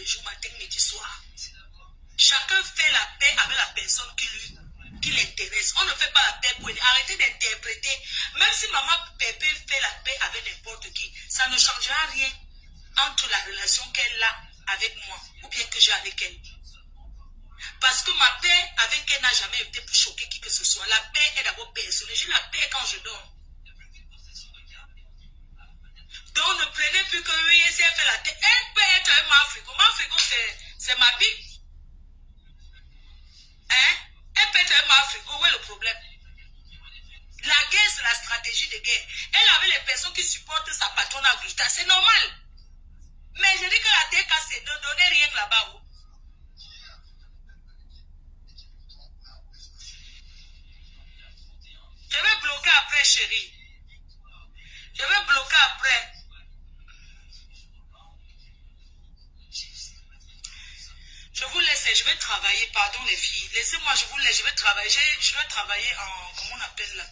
jours, matin, midi, soir. Chacun fait la paix avec la personne qui l'intéresse. On ne fait pas la paix pour lui. Arrêtez d'interpréter. Même si maman Pépé fait la paix avec n'importe qui, ça ne changera rien entre la relation qu'elle a avec moi ou bien que j'ai avec elle. Parce que ma paix avec elle n'a jamais été pour choquer qui que ce soit. La paix est d'abord personnelle. J'ai la paix quand je dors. Donc ne prenez plus que oui, si elle fait la tête. Elle peut être un mafrico. Mafrico, c'est ma pique. Hein? Elle peut être un mafrico. Où est le problème? La guerre, c'est la stratégie de guerre. Elle avait les personnes qui supportent sa patronne à Glita. C'est normal. Mais je dis que la tête cassée, ne donnez rien là-bas. Je vais bloquer après, chérie. Je vais bloquer après. Je vous laisse, je vais travailler, pardon les filles. Laissez-moi, je vous laisse, je vais travailler. Je dois travailler en, comment on appelle là?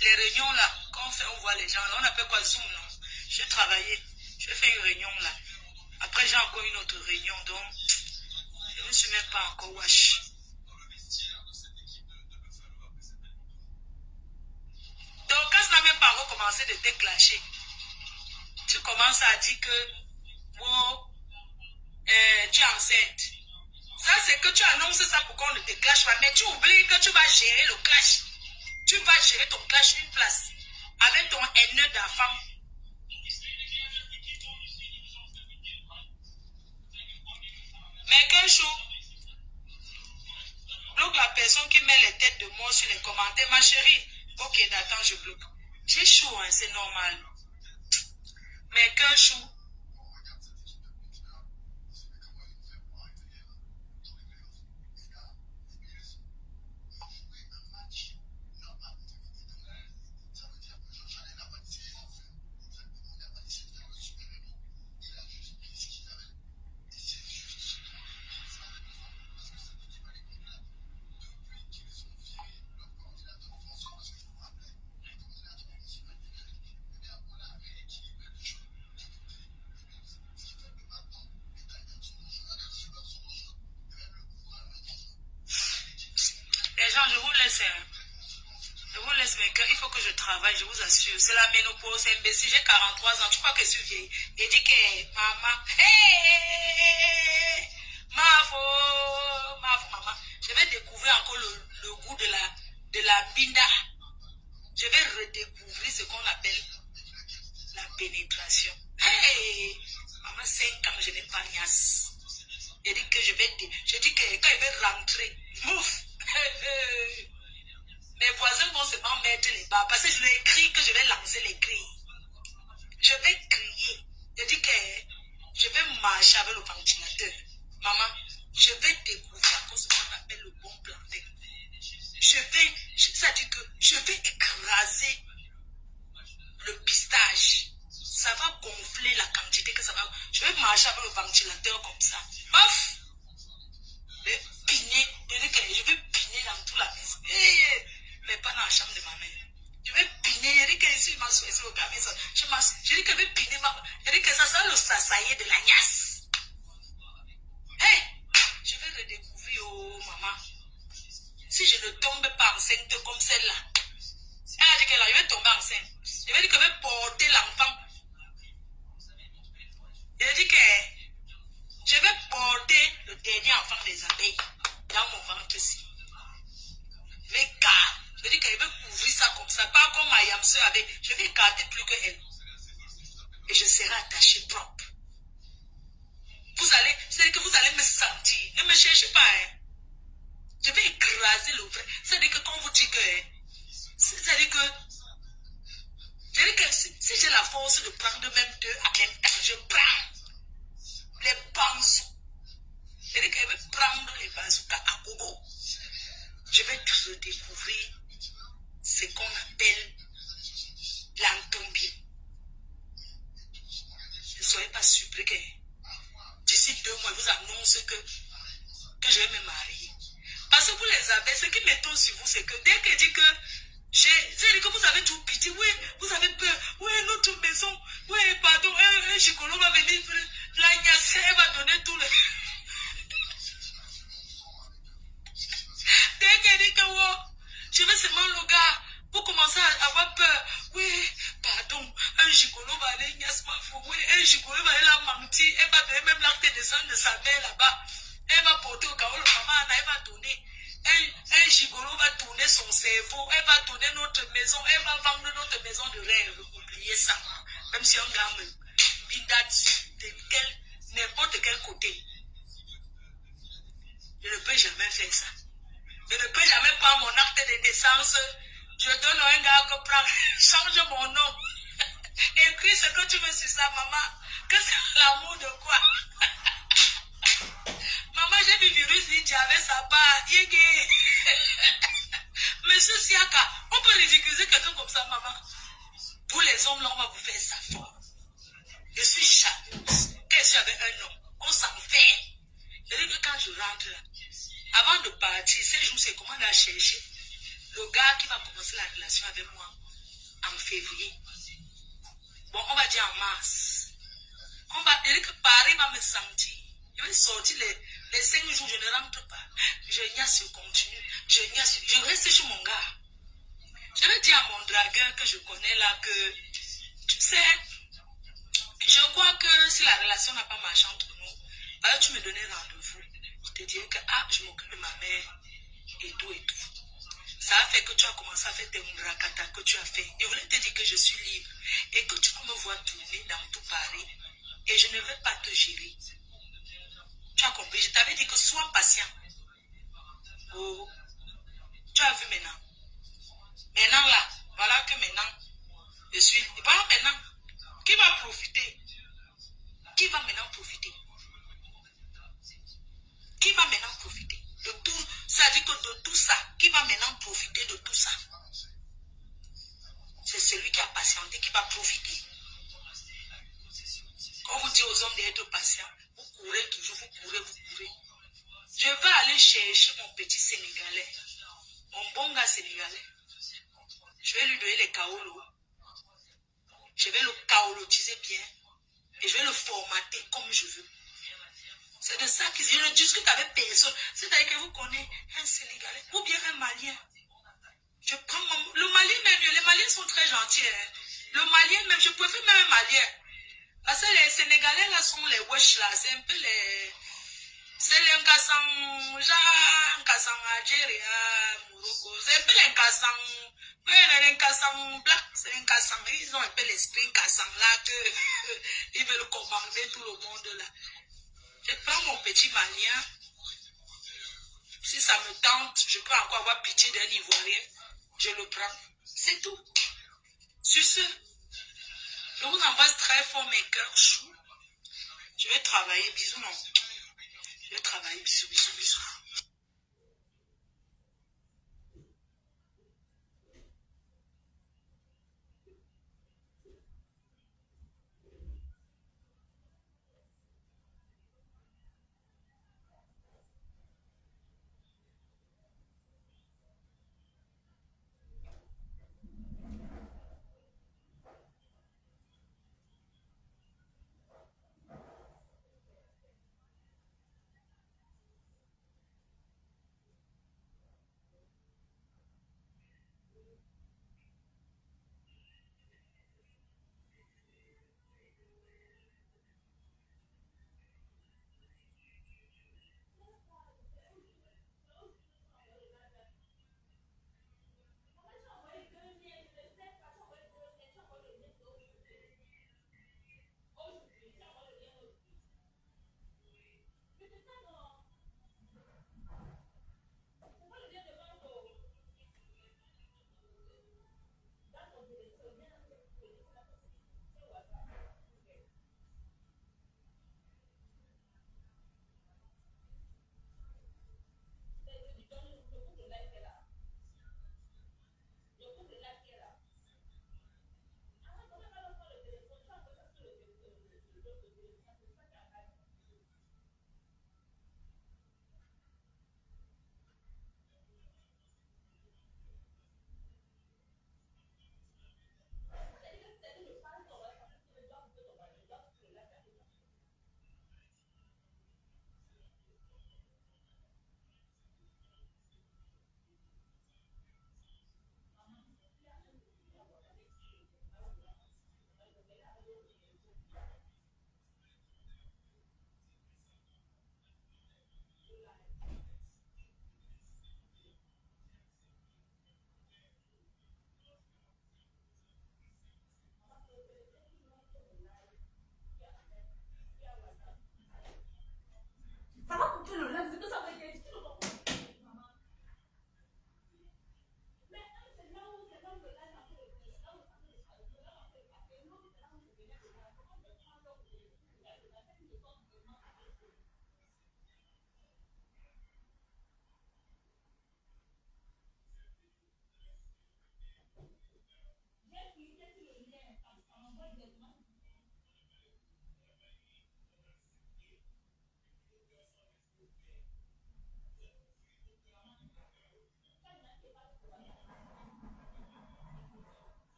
Les réunions là, quand on voit les gens là, on appelle quoi Zoom non? Je vais travailler, je vais faire une réunion là. Après j'ai encore une autre réunion, donc je ne suis même pas encore wash. Donc quand ça n'a même pas recommencé de te clasher, tu commences à dire que oh, tu es enceinte. Ça c'est que tu annonces ça pour qu'on ne te clash pas, mais tu oublies que tu vas gérer le clash. Tu vas gérer ton clash une place avec ton haineux d'enfant. Mais quel jour, bloque la personne qui met les têtes de mort sur les commentaires. Ma chérie, ok, d'attends, je bloque. J'ai chaud, hein, c'est normal. Mais qu'un jour, les gens, je vous laisse, hein. Je vous laisse, mais il faut que je travaille, je vous assure. C'est la ménopause, c'est imbécile, j'ai 43 ans. Tu crois que je suis vieille? Et dit que maman, hey, maman. Je vais découvrir encore le goût de la binda. Je vais redécouvrir ce qu'on appelle la pénétration. Hey, maman, 5 ans, je n'ai pas niasse. Je dis que je dis que quand il veut rentrer, mouf. Mes voisins vont seulement mettre les bas parce que je lui ai écrit que je vais lancer les cris. Je vais crier. Je dis que je vais marcher avec le ventilateur. Maman, je vais découvrir ce qu'on appelle le bon plantain. Ça dit que je vais écraser le pistage. Ça va gonfler la quantité que ça va. Je vais marcher avec le ventilateur comme ça. Ouf! Je vais piner. Je vais piner dans toute la maison. Mais pas dans la chambre de ma mère. Je vais piner. Je dis que ici, je m'assois ici au café. Je dis que je vais piner. Je dis que ça sera le sasaillé de la niasse. Hey! Je vais redécouvrir, oh maman. Si je ne tombe pas enceinte comme celle-là, elle a dit qu'elle je vais tomber enceinte. Je vais dire que je vais porter l'enfant. Je dis que je vais porter le dernier enfant des abeilles dans mon ventre ici. Mais car, je dis qu'elle veut couvrir ça comme ça, pas comme ma yamseur avec. Je vais écarter plus que elle. Et je serai attachée propre. C'est-à-dire que vous allez me sentir. Ne me cherchez pas, hein. Je vais écraser le vrai. C'est-à-dire que quand on vous dit que, c'est-à-dire que si j'ai la force de prendre même deux en même temps, je prends les banzous. C'est-à-dire que je vais prendre les bazookas à gogo. Je vais redécouvrir ce qu'on appelle l'entombie. Ne soyez pas surpris que d'ici 2 mois, je vous annonce que je vais me marier. Parce que vous les avez, ce qui m'étonne sur vous, c'est que dès que je dis que c'est-à-dire que vous avez tout pitié, oui, vous avez peur, oui, notre maison, oui, pardon, un gigolo va venir, La Ignace, elle va donner tout le... Dès qu'elle dit que oh, je veux seulement le gars, vous commencez à avoir peur. Oui, pardon, un gigolo va aller Ignace Mafou. Oui, un gigolo va aller la mentir. Elle va donner même l'acte de sang de sa mère là-bas. Elle va porter au cas où le maman, elle va donner. Un gigolo va tourner son cerveau. Elle va donner notre maison. Elle va vendre notre maison de rêve. Oubliez ça. Même si un gars me bidate de n'importe quel côté. Je ne peux jamais faire ça. Je ne peux jamais prendre mon acte de naissance. Je donne à un gars que prend, change mon nom. Écris ce que tu veux sur ça, maman. Que c'est l'amour de quoi? Maman, j'ai vu virus ninja avec sa part. Monsieur Siaka, on peut ridiculiser quelqu'un comme ça, maman. Pour les hommes, là, on va vous faire ça fort. Je suis jalouse. Qu'est-ce qu'il y avait un homme? On s'en fait. Je dis que quand je rentre là, avant de partir, ces jours, c'est comment on a cherché le gars qui va commencer la relation avec moi en février. Bon, on va dire en mars. On va dire que Paris va me sentir. Je vais sortir les 5 jours, je ne rentre pas. Je niasse, je continue. Je niasse, je reste chez mon gars. Je vais dire à mon dragueur que je connais là que, tu sais, je crois que si la relation n'a pas marché entre nous, alors tu me donnais rendez-vous. Je te dirais que, ah, je m'occupe de ma mère et tout et tout. Ça a fait que tu as commencé à faire tes rakata que tu as fait. Je voulais te dire que je suis libre et que tu vas me voir tourner dans tout Paris et je ne vais pas te gérer. Tu as compris? Je t'avais dit que sois patient. Oh, tu as vu maintenant. Maintenant là, voilà que maintenant, je suis... Voilà maintenant, qui va profiter? Qui va maintenant profiter? Qui va maintenant profiter de tout? Ça dit que de tout ça, qui va maintenant profiter de tout ça? C'est celui qui a patienté qui va profiter. Quand vous dites aux hommes d'être patients, vous courez toujours, vous courez, vous courez. Je vais aller chercher mon petit Sénégalais, mon bon gars sénégalais. Je vais lui donner les kaolos. Je vais le kaolotiser bien. Et je vais le formater comme je veux. C'est de ça que je ne discute avec personne. C'est-à-dire que vous connaissez un Sénégalais ou bien un Malien. Je prends mon... Le Malien même, les Maliens sont très gentils. Hein. Le Malien même, je préfère même un Malien. Parce que les Sénégalais là sont les wesh là. C'est un peu les... C'est les Nkassang... Nkassang Algérie, Morocco. C'est un peu les Nkassang... Les Nkassang black. C'est les Nkassang. Ils ont un peu l'esprit Nkassang là que... Ils veulent commander tout le monde là. Je prends mon petit Malien. Si ça me tente, je peux encore avoir pitié d'un Ivoirien. Je le prends. C'est tout. Sur ce, je vous embrasse très fort mes cœurs choux. Je vais travailler. Bisous, non. Je vais travailler. Bisous, bisous, bisous.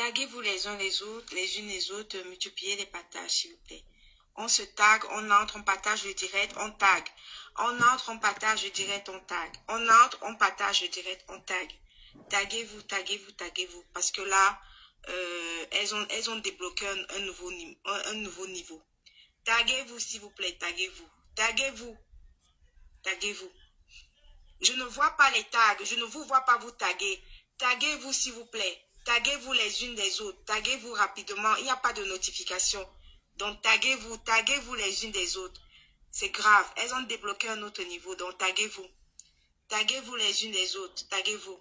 Taguez-vous les uns les autres, les unes les autres, multipliez les partages, s'il vous plaît. On se tag, on entre, on partage le direct, on tag. On entre, on partage le direct, on tag. On entre, on partage le direct, on tag. Taguez-vous, taguez-vous, taguez-vous. Parce que là, elles ont débloqué un nouveau niveau. Taguez-vous, s'il vous plaît, taguez-vous. Taguez-vous. Taguez-vous. Je ne vois pas les tags, je ne vous vois pas vous taguer. Taguez-vous, s'il vous plaît. Taguez-vous les unes des autres. Taguez-vous rapidement. Il n'y a pas de notification. Donc, taguez-vous les unes des autres. C'est grave. Elles ont débloqué un autre niveau. Donc, taguez-vous. Taguez-vous les unes des autres. Taguez-vous.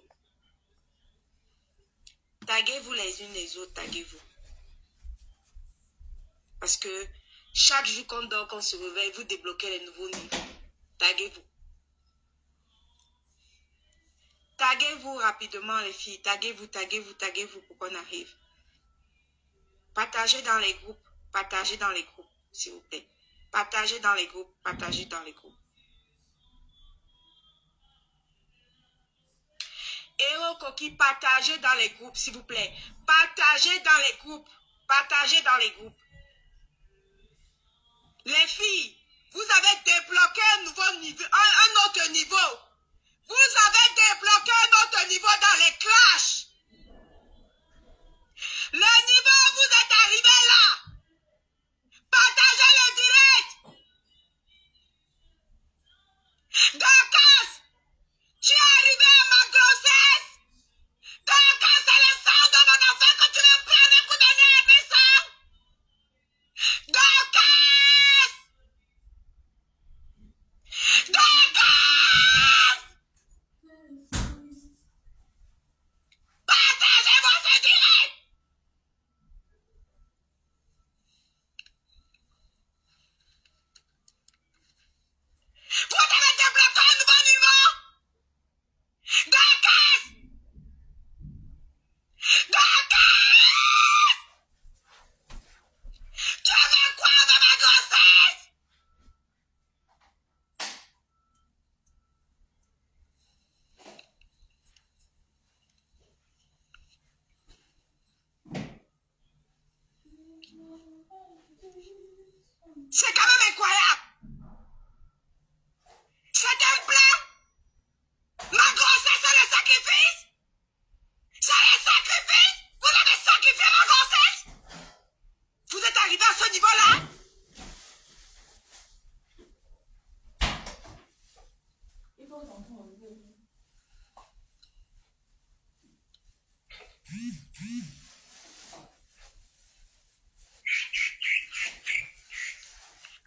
Taguez-vous les unes des autres. Taguez-vous. Parce que chaque jour qu'on dort, qu'on se réveille, vous débloquez les nouveaux niveaux. Taguez-vous. Taguez-vous rapidement, les filles. Taguez-vous, taguez-vous, taguez-vous pour qu'on arrive. Partagez dans les groupes. Partagez dans les groupes, s'il vous plaît. Partagez dans les groupes. Partagez dans les groupes. Héros Coquille, partagez dans les groupes, s'il vous plaît. Partagez dans les groupes. Partagez dans les groupes. Les filles, vous avez débloqué un nouveau niveau, un autre niveau. Vous avez débloqué un autre niveau dans les clashs. Le niveau où vous êtes arrivé là. Partagez le direct. Dorcas, tu es arrivé à ma grossesse. Dorcas, c'est le sang de mon enfant que tu veux prendre pour donner à mes sangs. Dorcas. Dorcas. Partagez votre direct. Vous avez débloqué un nouveau niveau. Dorcas. Dorcas. Tu veux quoi de ma grossesse? C'est quand même incroyable. C'est un plan. Ma grossesse, c'est le sacrifice. C'est le sacrifice. Vous avez sacrifié ma grossesse. Vous êtes arrivé à ce niveau-là.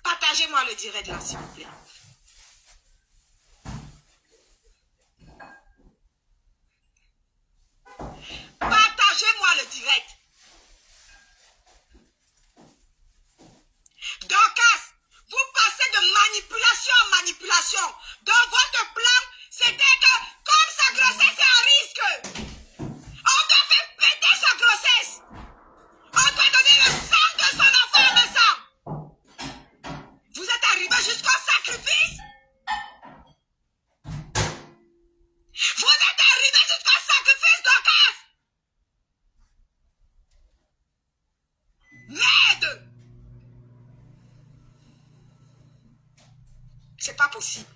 Partagez-moi le direct là, s'il vous plaît. Partagez-moi le direct. Dorcas, vous passez de manipulation en manipulation. Dans votre plan, c'était que comme sa grossesse est à risque, on doit faire péter sa grossesse. On doit donner le sang de son enfant à mes sangs. Vous êtes arrivé jusqu'au sacrifice. Vous êtes arrivé jusqu'au sacrifice, Dorcas. Merde. C'est pas possible.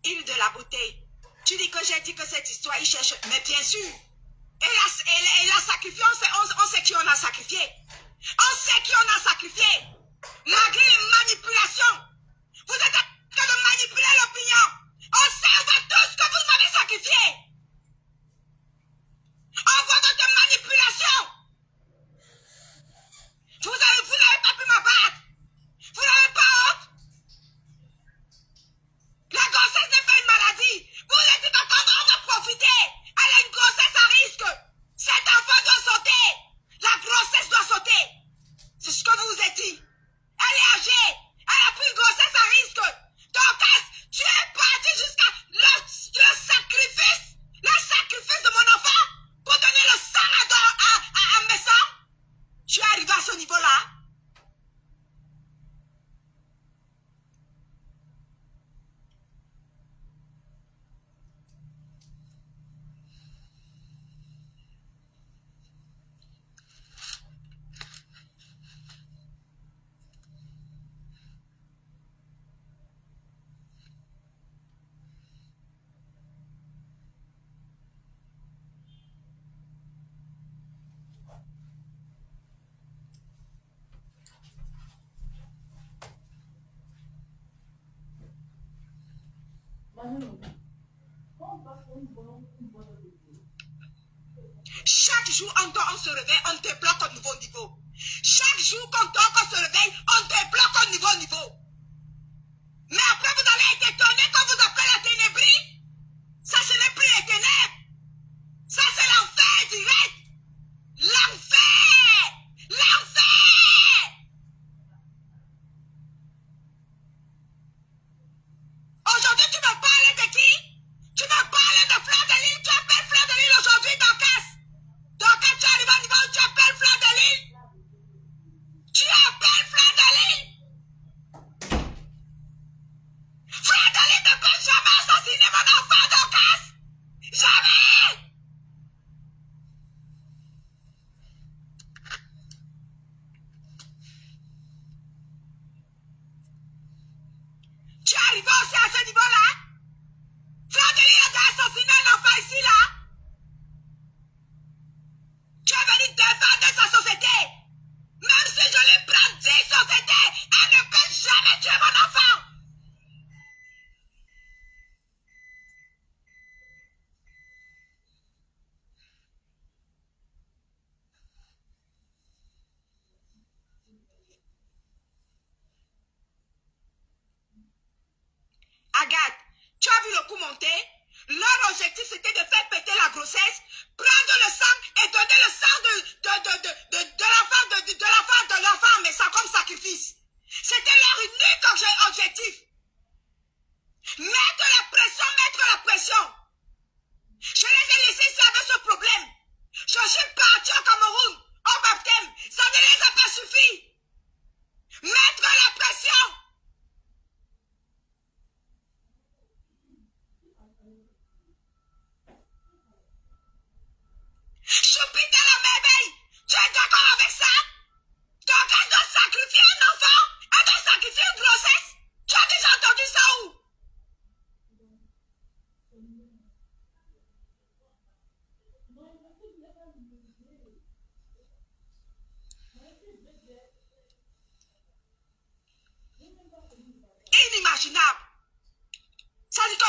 Île de la bouteille. Tu dis que j'ai dit que cette histoire, il cherche. Mais bien sûr. Et la sacrifié, on sait qui on a sacrifié. On sait qui on a sacrifié. Malgré les manipulations. Vous êtes en train de manipuler l'opinion. On sait, on voit tous que vous m'avez sacrifié. On voit votre manipulation. Vous n'avez pas pu m'abattre. Vous n'avez pas honte. La grossesse n'est pas une maladie. Vous êtes en train de profiter. Elle a une grossesse à risque. Cet enfant doit sauter. La grossesse doit sauter. Chaque jour, on se réveille, on débloque au nouveau niveau. Chaque jour qu'on dort, qu'on se réveille, on débloque au nouveau niveau. Mais après, vous allez être étonné quand vous appelez la ténébrie. Ça, ce n'est plus les ténèbres. Ça, c'est l'enfer direct. L'enfer. L'enfer. Aujourd'hui, tu me parles de qui? Tu me parles de Fleur de Lille. Tu appelles Fleur de Lille aujourd'hui, Dorcas. Dorcas, tu arrives au niveau où tu appelles Fleur de Lille. Tu appelles Fleur de Lille. Fleur de Lille ne peut jamais assassiner mon enfant, Dorcas. Jamais. Tu es arrivé aussi à ce niveau-là? Fleur de Lille a assassiné un enfant ici, là? Tu es venu défendre sa société. Même si je lui prends 10 sociétés, elle ne peut jamais tuer mon enfant. Agathe, tu as vu le coup monter? Leur objectif, c'était de faire péter la grossesse, prendre le sang et donner le sang de l'enfant, mais ça comme sacrifice. C'était leur unique objectif. Mettre la pression. Je les ai laissés ici avec ce problème. Je suis parti au Cameroun, au baptême. Ça ne les a pas suffi. Mettre la pression. Choupie de la merveille. Tu es d'accord avec ça? Donc elle doit sacrifier un enfant? Elle doit sacrifier une grossesse? Tu as déjà entendu ça où? Inimaginable. Ça dit que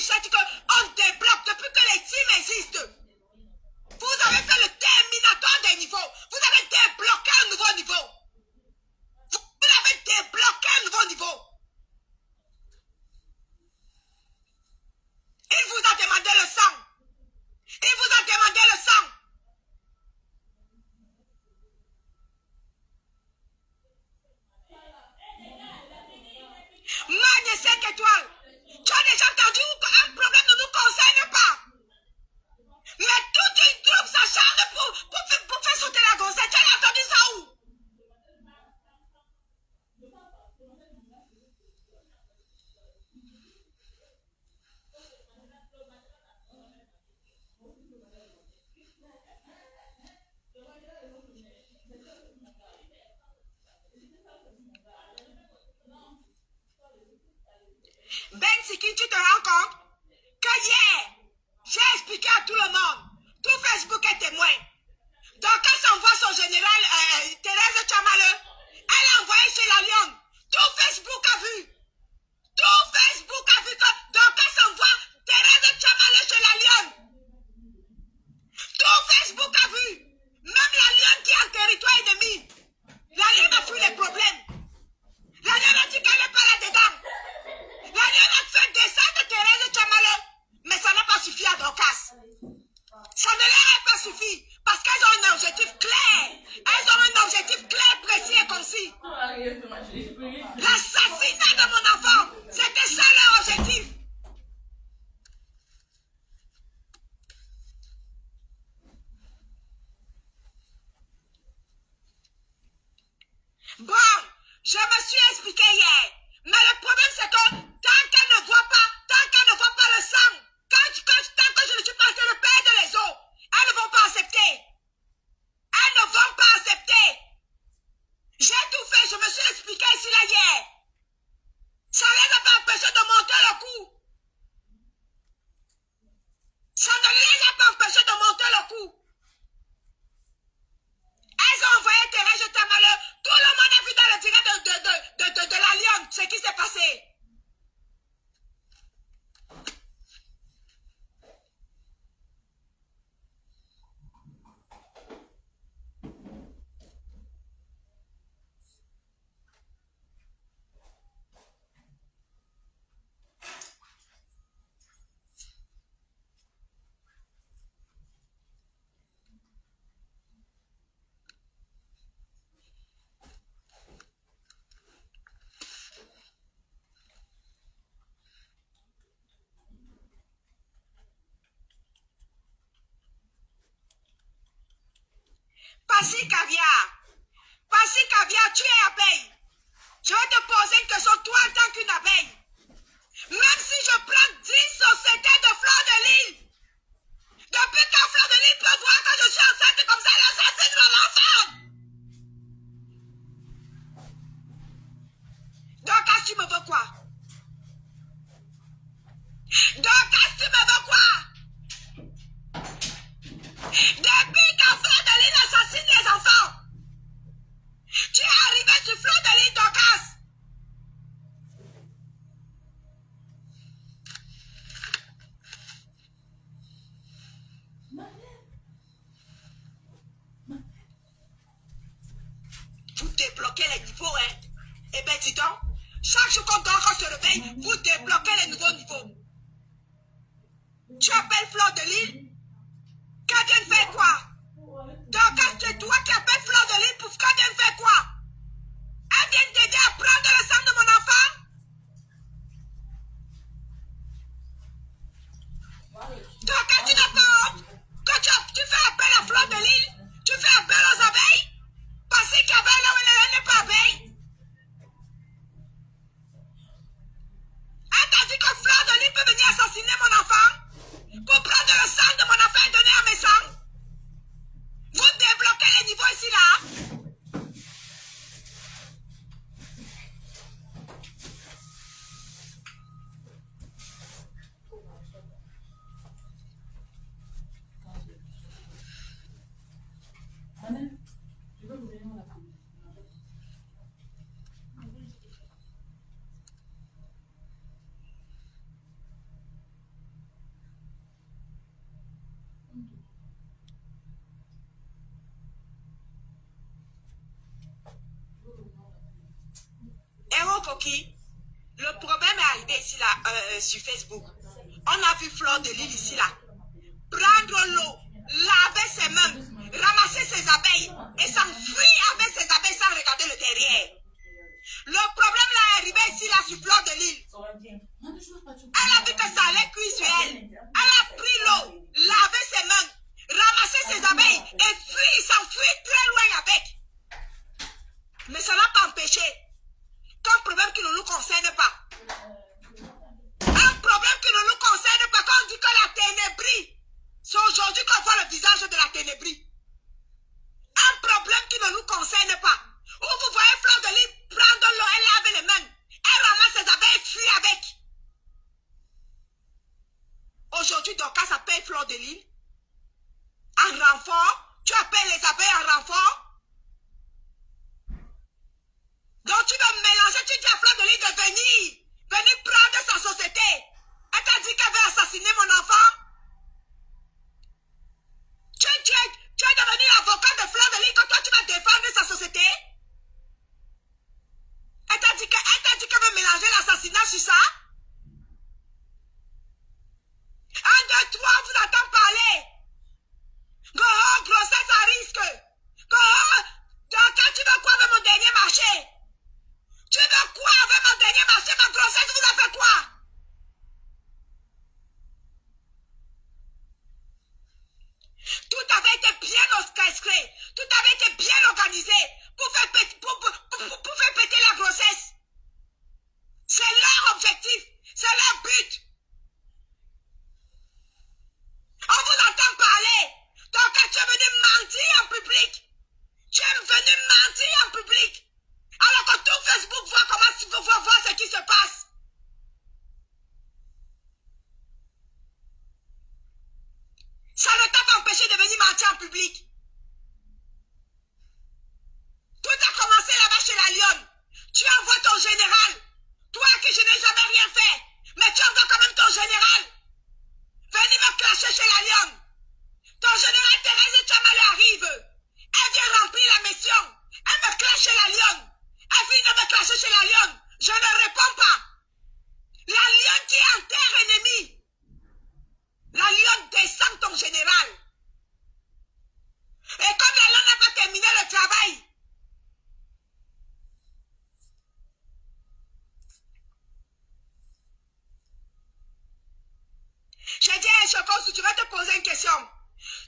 ça dit qu'on débloque depuis que les teams existent. Vous avez fait le terminatoire des niveaux. Vous avez débloqué un nouveau niveau. Vous avez débloqué un nouveau niveau. Il vous a demandé le sang. Il vous a demandé le sang. Magne 5 étoiles. Tu as déjà entendu qu'un problème ne nous concerne pas. Mais toute une troupe s'acharne pour faire sauter la grossesse. Tu as entendu ça où? Ben Sikin, tu te rends compte que hier, j'ai expliqué à tout le monde, tout Facebook est témoin. Donc elle s'envoie son général Thérèse Tchamaleu, elle a envoyé chez la Lyon. Tout Facebook a vu. Tout Facebook a vu que donc elle s'envoie Thérèse Tchamaleu chez la Lyon. Tout Facebook a vu. Même la Lyon qui est en territoire ennemi. La Lyon a fui les problèmes. La Lyon a dit qu'elle n'est pas là-dedans. La Lyon a fait descendre Thérèse Tchamaleu. Mais ça n'a pas suffi à Dorcas. Ça ne leur a pas suffi. Parce qu'elles ont un objectif clair. Elles ont un objectif clair, précis et concis. L'assassinat de mon enfant. C'était ça leur objectif. Bon, je me suis expliqué hier. Mais le problème, c'est que tant qu'elle ne voit pas le sang, tant que je ne suis pas en train de perdre les os, elles ne vont pas accepter. Elles ne vont pas accepter. J'ai tout fait, je me suis expliqué ici là hier. Ça ne les a pas empêchés de monter le coup. Ça ne les a pas empêchés de monter le coup. Elles ont envoyé Thérèse Tchamaleu. Tout le monde a vu dans le direct de la Lyon. Passy Caviar. Passy Caviar, tu es abeille. Je vais te poser une question, toi en tant qu'une abeille. Même si je prends 10 sociétés de Fleur de Lys, depuis quand Fleur de Lys peut voir que je suis enceinte comme ça, elle assassine mon enfant. Donc, tu me veux quoi? Donc, tu me veux quoi? Depuis quand Fleur de Lys assassine les enfants, tu es arrivé sur Fleur de Lys, Dorcas. Vous débloquez les niveaux, hein? Eh bien, dis donc, chaque jour qu'on dort, qu'on se réveille, vous débloquez les nouveaux niveaux. Tu appelles Fleur de Lys? Qu'elle vienne faire quoi? Donc, c'est toi qui appelles Fleur de Lys pour qu'elle vienne faire quoi? Elle vient t'aider à prendre le sang de mon enfant? Donc, tu n'as pas honte? Que tu fais appel à Fleur de Lys? Tu fais appel aux abeilles? Parce qu'il y avait là où elle n'est pas abeille? Elle t'a dit que Fleur de Lys peut venir assassiner mon enfant? Pour prendre le sang de mon enfant et donner à mes sangs? Vous débloquez les niveaux ici là? Héros Coquille, le problème est arrivé ici là, sur Facebook. On a vu Fleur de Lys ici là prendre l'eau, laver ses mains, ramasser ses abeilles et s'enfuir avec ses abeilles sans regarder le derrière. Le problème là est arrivé ici là sur Fleur de Lys. Elle a vu que ça allait cuire sur elle. Elle a pris l'eau, lavé ses mains, ramassé ses abeilles et s'enfuir très loin avec. Mais ça n'a pas empêché qu'un problème qui ne nous concerne pas. Un problème qui ne nous concerne pas, quand on dit que la ténébrie, c'est aujourd'hui qu'on voit le visage de la ténébrie. Un problème qui ne nous concerne pas. Où vous voyez Fleur de Lys prendre l'eau, elle lave les mains, elle ramasse ses abeilles et fuit avec. Aujourd'hui, Dorcas appelle Fleur de Lys en renfort. Tu appelles les abeilles en renfort. Donc tu vas mélanger, tu dis à Fleur de Lys de venir prendre sa société. Elle t'a dit qu'elle veut assassiner mon enfant. Tu es devenu l'avocat de Fleur de Lys quand toi tu vas défendre sa société. Elle t'a dit qu'elle veut mélanger l'assassinat sur ça. 1, 2, 3, vous attend parler. Go, grossesse à risque. Go, donc quand tu veux quoi avec mon dernier marché? Tu veux quoi avec mon dernier marché? Ma grossesse vous a fait quoi? Tout avait été bien orchestré, tout avait été bien organisé pour faire péter la grossesse. C'est leur objectif, c'est leur but. On vous entend parler. Donc quand tu es venu mentir en public, tu es venu mentir en public. Alors que tout Facebook voit comment tu veux voir ce qui se passe. Ça ne t'a pas empêché de venir mentir en public. Tout a commencé là-bas chez la Lionne. Tu envoies ton général. Toi que je n'ai jamais rien fait. Mais tu envoies quand même ton général. Venez me clasher chez la Lionne. Ton général Thérèse Tchamalu arrive. Elle vient remplir la mission. Elle me clash chez la Lionne. Elle vient de me clasher chez la Lionne. Je ne réponds pas. La Lionne qui est en terre ennemie. La Lionne descend ton général. Et comme la Lionne n'a pas terminé le travail, j'ai dit à Chokozou, tu vas te poser une question.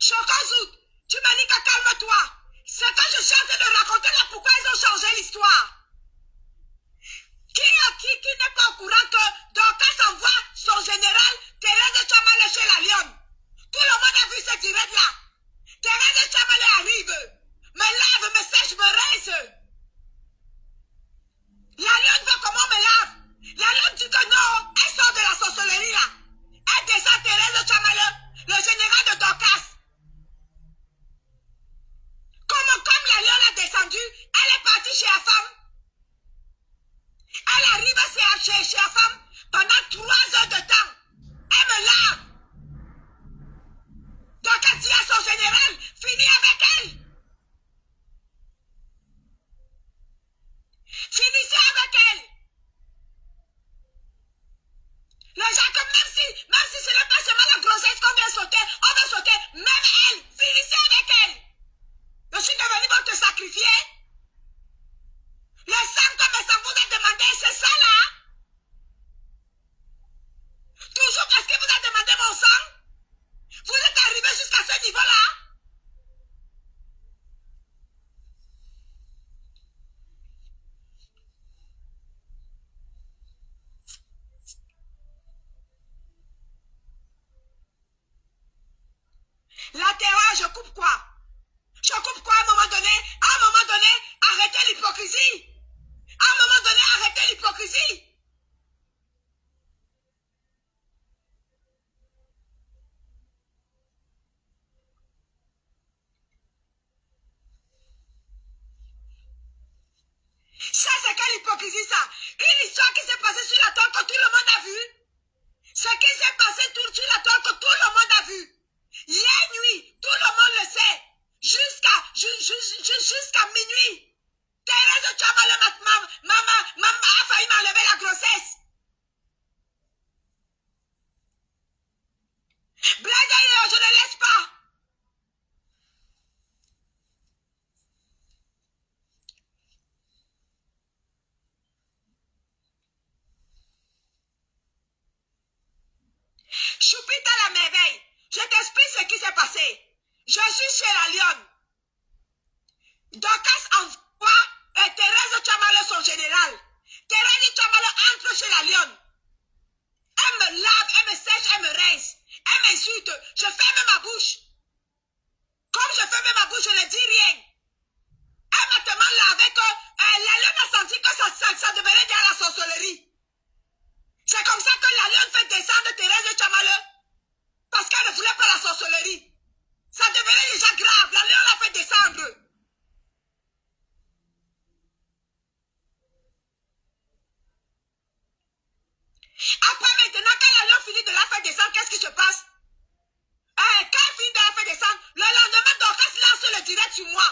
Chokozou, tu m'as dit que calme-toi. C'est quand je suis en train de raconter là pourquoi ils ont changé l'histoire. Qui n'est pas au courant que Dorcas envoie son général Thérèse Chamale chez la Lionne. Tout le monde a vu cette direct-là. Thérèse Chamale arrive, me lave, me sèche, me rince. La Lionne voit comment on me lave. La Lionne dit que non, elle sort de la sorcellerie là. Elle descend Thérèse Chamale, le général de Dorcas. Comme la Lionne a descendu, elle est partie chez la femme. Elle arrive chez la femme pendant 3 heures de temps. Elle me lave. Donc elle dit à son général, finis avec elle. Finissez avec elle. Les gens comme même si ce n'est pas seulement la grossesse qu'on vient sauter, on va sauter même elle. Finissez avec elle. Je suis devenu pour te sacrifier. Le sang que mes sang vous a demandé, c'est ça là. Toujours parce que vous avez demandé mon sang. Vous êtes arrivé jusqu'à ce niveau-là. La terreur, je coupe quoi? Je coupe quoi à un moment donné? À un moment donné, arrêtez l'hypocrisie. À un moment donné, arrêtez l'hypocrisie. Ça, c'est quelle hypocrisie, ça? Une histoire qui s'est passée sur la toile que tout le monde a vu. Ce qui s'est passé sur la toile que tout le monde a vu. Hier nuit, tout le monde le sait. Jusqu'à minuit. Thérèse Chamale, maman a failli m'enlever la grossesse. Blague, je ne laisse pas. Choupite à la merveille. Je t'explique ce qui s'est passé. Je suis chez la Lionne. Dorcas envoie Thérèse Chamale, son général. Thérèse Chamale entre chez la Lionne. Elle me lave, elle me sèche, elle me rince. Elle m'insulte. Je ferme ma bouche. Comme je ferme ma bouche, je ne dis rien. Elle m'a tellement lavé que la Lionne a senti que ça devenait déjà la sorcellerie. C'est comme ça que la Lionne fait descendre Thérèse Chamale. Parce qu'elle ne voulait pas la sorcellerie. Ça devenait déjà grave. La Lionne l'a fait descendre. Après maintenant, quand la Lionne finit de la faire descendre, qu'est-ce qui se passe? Quand elle finit de la faire descendre, le lendemain, Dorcas lance le direct sur moi.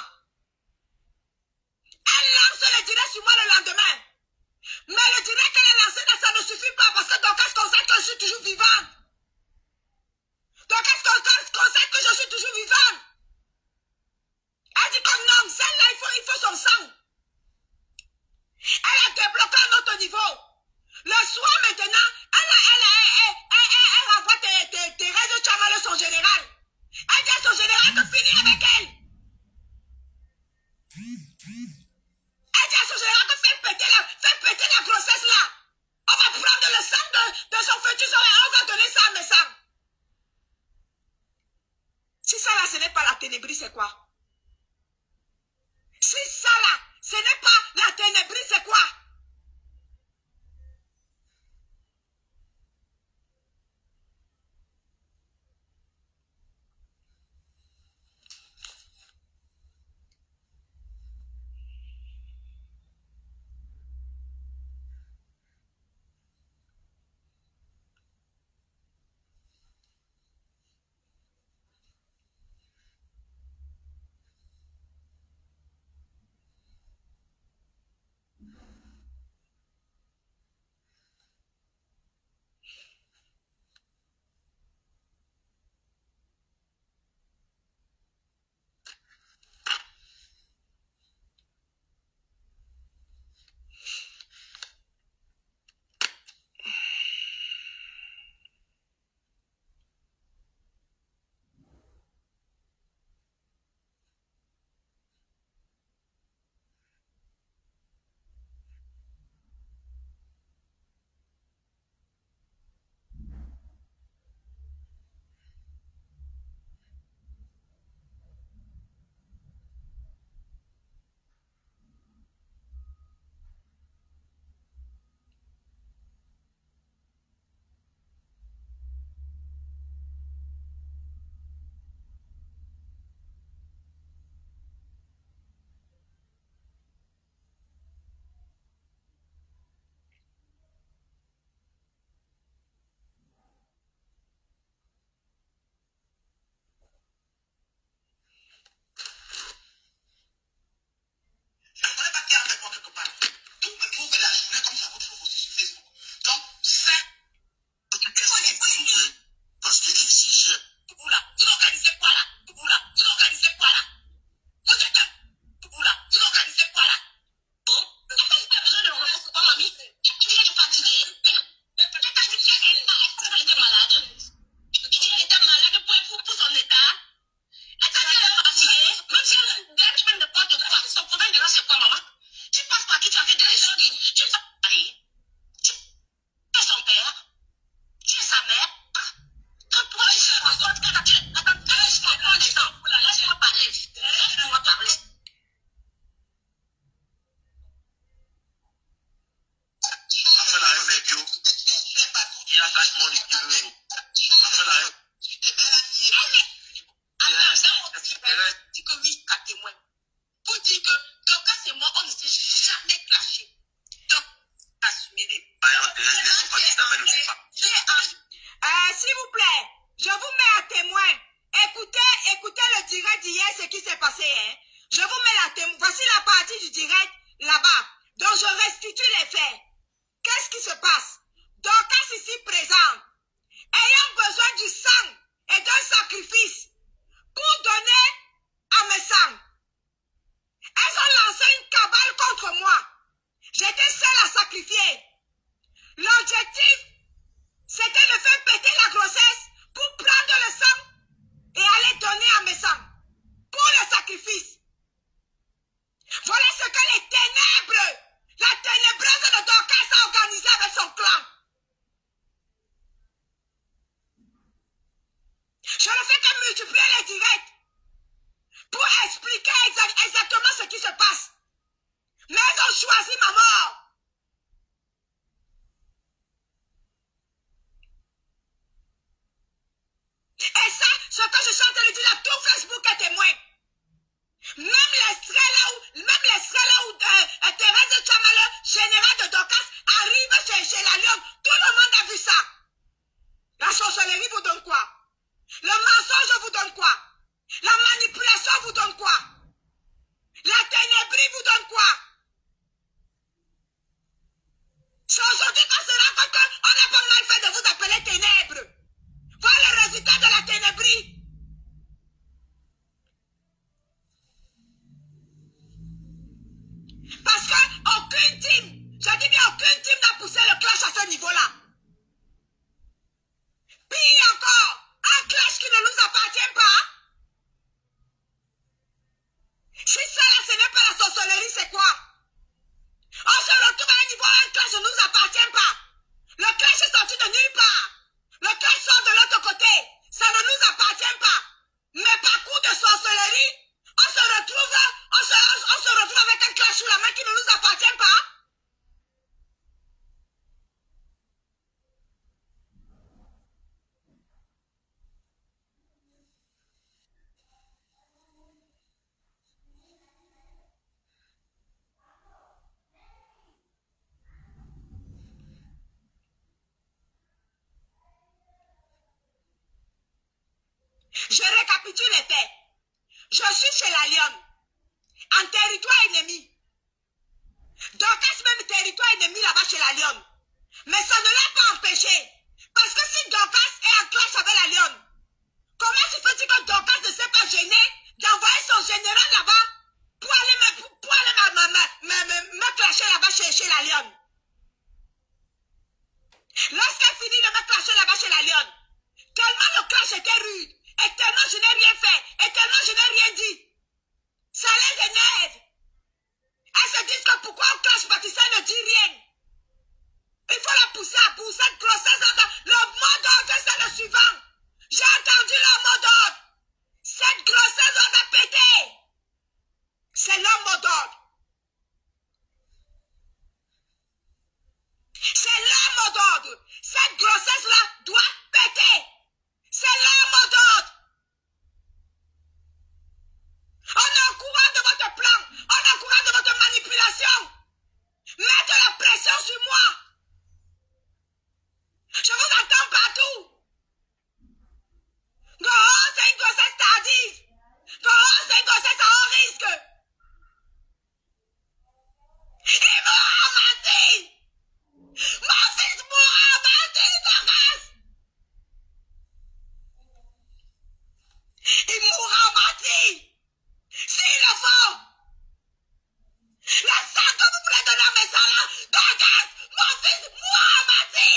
Elle lance le direct sur moi le lendemain. Mais le direct qu'elle a lancé, ça ne suffit pas parce que Dorcas constate que je suis toujours vivante. Dorcas constate que je suis toujours vivante. Elle dit comme non, celle-là, il faut son sang. Elle a débloqué un autre niveau. Le soir maintenant, elle renvoie Thérèse Chamale, son général. Elle dit à son général de finir avec elle. Elle dit à son général de faire péter la grossesse là. On va prendre le sang de son fœtus et on va donner ça à mes sangs. Si ça là, ce n'est pas la ténébrie, c'est quoi? Si ça là, ce n'est pas la ténébrie, c'est quoi? dire que Dorcas et moi, on ne s'est jamais clashé. Donc, assumez les... S'il vous plaît, je vous mets à témoin. Écoutez le direct d'hier, ce qui s'est passé. Hein. Je vous mets la témoin. Voici la partie du direct là-bas. Donc, je restitue les faits. Qu'est-ce qui se passe? Dorcas ici présente, ayant besoin du sang et d'un sacrifice pour donner à mes sangs. Elles ont lancé une cabale contre moi. J'étais seule à sacrifier. L'objectif, c'était de faire péter la grossesse pour prendre le sang et aller donner à mes sangs pour le sacrifice. Voilà ce que les ténèbres, la ténébreuse de Dorcas a organisé avec son clan. Je ne fais que multiplier les directs pour expliquer exactement ce qui se passe. Mais elles ont choisi ma mort. Et ça, ce que je suis en train de dire là, tout Facebook est témoin. Même l'extrait là où Thérèse Chamale, générale de Dorcas, arrive chez la Lyon. Tout le monde a vu ça. La sorcellerie vous donne quoi? Le mensonge vous donne quoi? La manipulation vous donne quoi? La ténébrie vous donne quoi? C'est aujourd'hui qu'on se rend compte qu'on n'a pas mal fait de vous appeler ténèbres. Voilà le résultat de la ténébrie. Parce qu'aucune team, je dis bien aucune team n'a poussé le clash à ce niveau-là. Pire encore, un clash qui ne nous appartient pas. Si ça là, ce n'est pas la sorcellerie, c'est quoi? On se retrouve à un niveau où un clash ne nous appartient pas. Le clash est sorti de nulle part. Le clash sort de l'autre côté. Ça ne nous appartient pas. Mais par coup de sorcellerie, on se retrouve avec un clash sous la main qui ne nous appartient pas. Je récapitule les faits. Je suis chez la Lyon, en territoire ennemi. Dorcas même territoire ennemi là-bas chez la Lyon. Mais ça ne l'a pas empêché. Parce que si Dorcas est en clash avec la Lyon, comment se fait-il que Dorcas ne s'est pas gêné d'envoyer son général là-bas pour aller me clasher là-bas chez la Lyon? Lorsqu'elle finit de me clasher là-bas chez la Lyon, tellement le clash était rude, et tellement je n'ai rien fait, et tellement je n'ai rien dit, ça les énerve. Elles se disent que pourquoi on clash Baptista ne dit rien. Il faut la pousser à bout, cette grossesse. Le mot d'ordre, c'est le suivant. J'ai entendu le mot d'ordre. Cette grossesse, on va péter. C'est le mot d'ordre. C'est le mot d'ordre. Cette grossesse-là doit péter. C'est le mot d'ordre. On est au courant de votre plan. On est au courant de votre manipulation. Mettez la pression sur moi. Je vous entends partout. Oh, c'est une grossesse tardive. Oh, c'est une grossesse à haut risque. Il mourra en menti. Mon fils mourra en menti, Dorcas. Il mourra en menti. S'il le faut. La sang que vous voulez donner à mes salades, Dorcas, mon fils mourra en menti.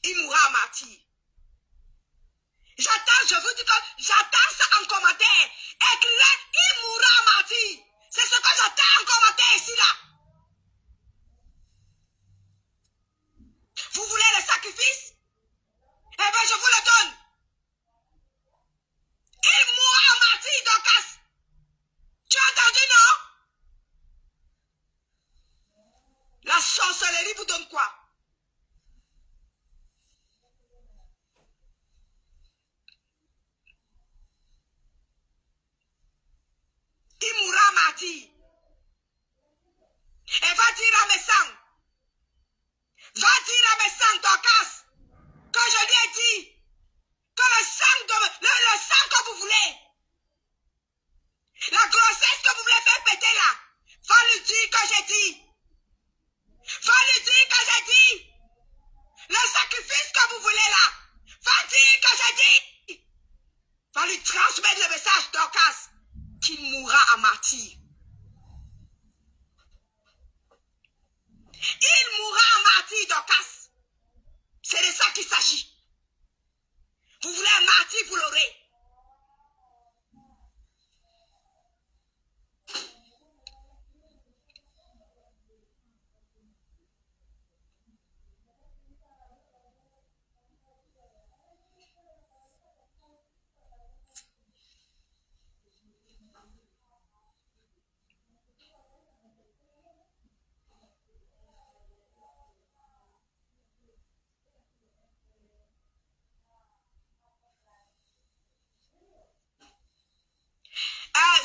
Il mourra en martyr. J'attends, je vous dis que j'attends ça en commentaire. Écrivez, il mourra en martyr. C'est ce que j'attends en commentaire ici, là. Vous voulez le sacrifice? Eh bien, je vous le donne. sorcellerie vous donne quoi? Il mourra martyr. Et va dire à mes sangs. Va dire à mes sangs, Dorcas, que je lui ai dit que le sang que vous voulez, la grossesse que vous voulez faire péter là, va lui dire que j'ai dit. Va lui dire que j'ai dit. Le sacrifice que vous voulez là, va dire que j'ai dit. Va lui transmettre le message, Dorcas, qu'il mourra à martyr. Il mourra en martyr, Dorcas. C'est de ça qu'il s'agit. Vous voulez un martyr, vous l'aurez.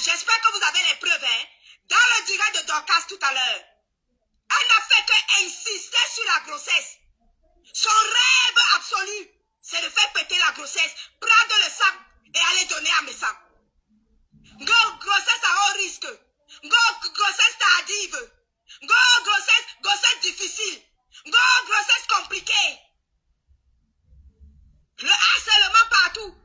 J'espère que vous avez les preuves. Hein? Dans le direct de Dorcas tout à l'heure, elle n'a fait qu'insister sur la grossesse. Son rêve absolu, c'est de faire péter la grossesse, prendre le sang et aller donner à mes sangs. Grossesse à haut risque. Grossesse tardive. Grossesse difficile. Grossesse compliquée. Le harcèlement partout.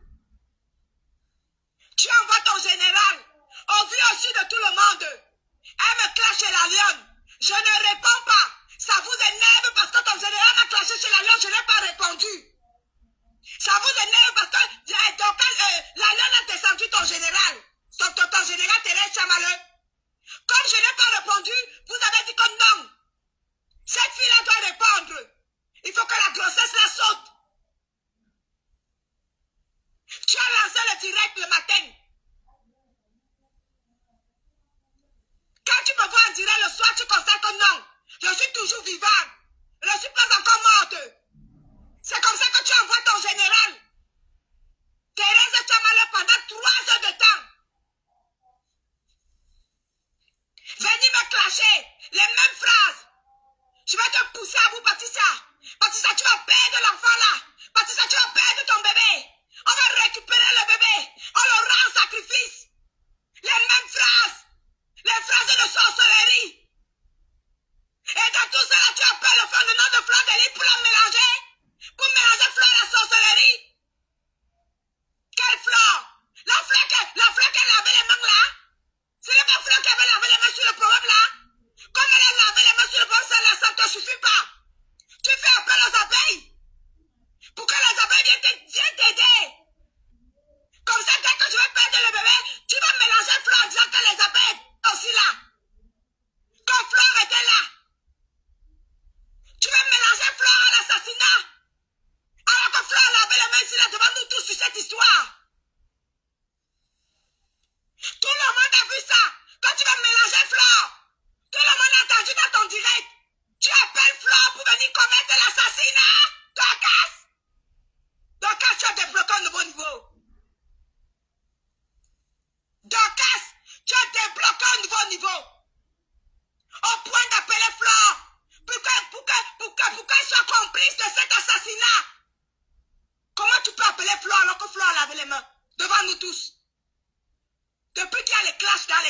Tu envoies ton général au vu aussi de tout le monde. Elle me clash chez la lionne. Je ne réponds pas. Ça vous énerve parce que ton général m'a clashé chez la lionne. Je n'ai pas répondu. Ça vous énerve parce que la lionne a descendu ton général. Ton général Thérèse Chamaleux. Comme je n'ai pas répondu, vous avez dit que non. Cette fille-là doit répondre. Il faut que la grossesse la saute. Tu as lancé le direct le matin. Quand tu me vois en direct le soir, tu constates que non. Je suis toujours vivante. Je ne suis pas encore morte. C'est comme ça que tu envoies ton général. Thérèse Chamaleux pendant 3 heures de temps. Venez me clasher les mêmes phrases. Je vais te pousser à vous, Patricia. Patricia, tu vas perdre l'enfant là. Patricia, tu vas perdre ton bébé. On va récupérer le bébé. On le rend en sacrifice. Les mêmes phrases. Les phrases de sorcellerie. Et dans tout cela, tu appelles le nom de Fleur de Lys pour la mélanger. Pour mélanger Fleur à la sorcellerie. Quelle fleur? La fleur qui a lavé les mains là. Ce n'est pas Fleur qui avait lavé les mains sur le problème là. Comme elle a lavé les mains sur le problème, ça ne te suffit pas. Tu fais appel aux abeilles. Pour que les abeilles viennent t'aider. Comme ça, dès que je vais perdre le bébé, tu vas mélanger Fleur en disant que les abeilles sont aussi là. Quand Fleur était là. Tu vas mélanger Fleur à l'assassinat. Alors que Fleur lavait les mains ici là devant nous tous sur cette histoire. Tout le monde a vu ça. Quand tu vas mélanger Fleur, tout le monde a entendu dans ton direct. Tu appelles Fleur pour venir commettre l'assassinat. Dorcas, tu as débloqué un nouveau niveau. Dorcas, tu as débloqué un nouveau niveau. Au point d'appeler Fleur pour qu'elle soit complice de cet assassinat. Comment tu peux appeler Fleur alors que Fleur a lavé les mains devant nous tous? Depuis qu'il y a les clashs dans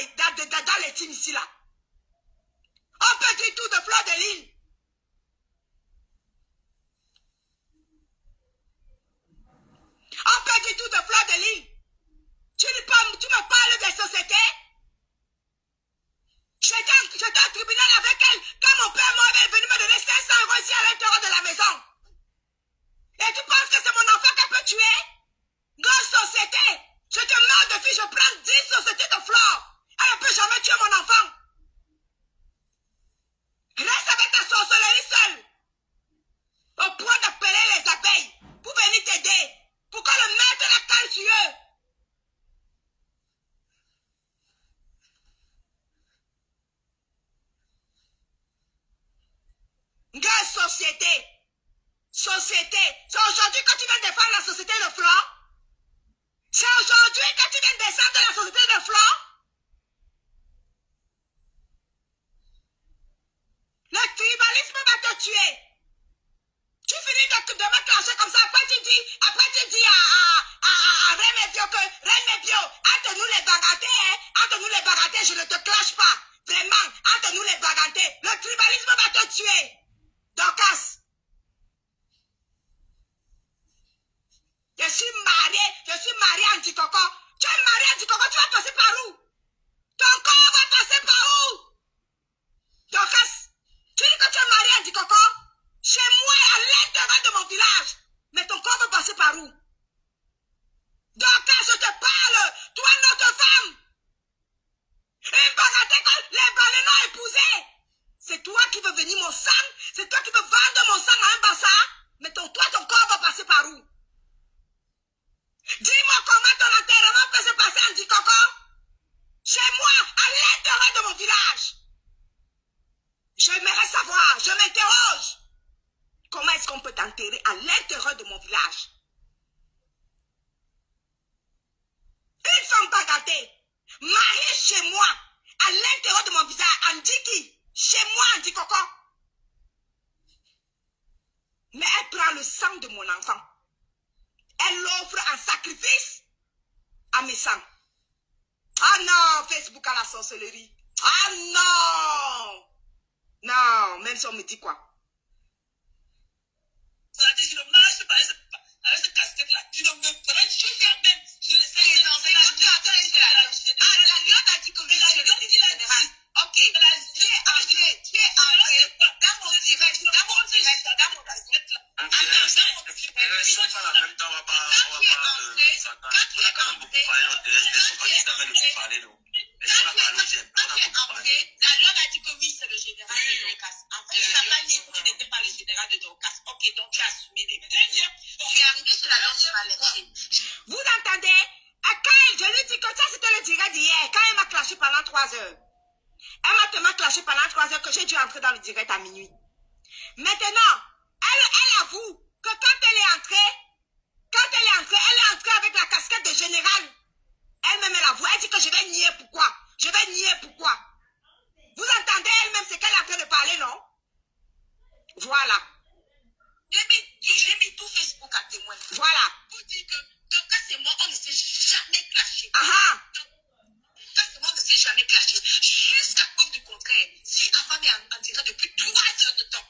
les teams ici là. On peut dire tout de Fleur de Lys. On peut dire tout de Fleur de Lys. Tu me parles des sociétés. J'étais au tribunal avec elle quand mon père m'avait venu me donner 500 € ici à l'intérieur de la maison. Et tu penses que c'est mon enfant qu'elle peut tuer? Grosse société. Je te meurs de fille, je prends 10 sociétés de fleurs. Elle ne peut jamais tuer mon enfant. Reste avec ta sorcellerie seule. Au point d'appeler les abeilles pour venir t'aider. Pour que le maître la cale sur eux. société. Société. C'est aujourd'hui que tu viens défendre la société de Flore. C'est aujourd'hui que tu viens descendre la société de Flore. Le tribalisme va te tuer. Tu finis de me clasher comme ça. Après tu dis à Remebio que Remebio, entre-nous les bagatelles, hein. Entre-nous les bagatelles, je ne te clash pas. Vraiment, entre-nous les bagatelles. Le tribalisme va te tuer. Dorcas. Je suis mariée anti-coco. Tu es mariée anti-coco, tu vas passer par où? Ton corps va passer par où? Dorcas, tu dis que tu es mariée anti-coco? Chez moi, à l'intérieur de mon village. Mais ton corps va passer par où? Dorcas, je te parle. Toi, notre femme. Une bagatelle que les baleineaux épousés. C'est toi qui veux venir mon sang. C'est toi qui veux vendre mon sang à un bazar. Mais ton corps va passer par où? Dis-moi comment ton enterrement peut se passer, Andy Coco? Chez moi, à l'intérieur de mon village. J'aimerais savoir, je m'interroge. Comment est-ce qu'on peut t'enterrer à l'intérieur de mon village? Une femme bagatée, mariée chez moi, à l'intérieur de mon village, Andy qui? Chez moi, Andy Coco. Mais elle prend le sang de mon enfant. Elle l'offre en sacrifice à mes sangs. Ah non, Facebook à la sorcellerie. Ah non. Non, même si on me dit quoi. Je ne marche pas avec cette casquette-là. Tu ne me ferais choquer même. C'est la lionne a dit que oui, c'est le général. Ok. Tu es entré dans mon direct, la lionne a dit que oui, c'est le général de Dorcas. En fait, tu n'as pas dit que tu n'étais pas le général de Dorcas. Ok, donc tu as assumé les faits. Tu es arrivé sur la lionne, tu m'as laissé. Vous entendez? Quand je lui dis que ça c'était le direct d'hier, quand elle m'a clashé pendant 3 heures. Elle m'a clashé pendant 3 heures que j'ai dû entrer dans le direct à minuit. Maintenant, elle avoue que quand elle est entrée, elle est entrée avec la casquette de général. Elle-même, elle avoue, elle dit que je vais nier pourquoi. Je vais nier pourquoi. Vous entendez elle-même ce qu'elle est en train de parler, non? Voilà. J'ai mis tout Facebook à témoin. Voilà. Pour dire que Dorcas et moi, on ne s'est jamais clashé. Dorcas et moi, on ne s'est jamais clashé. Jusqu'à preuve du contraire. Si avant est en direct depuis 3 heures de temps,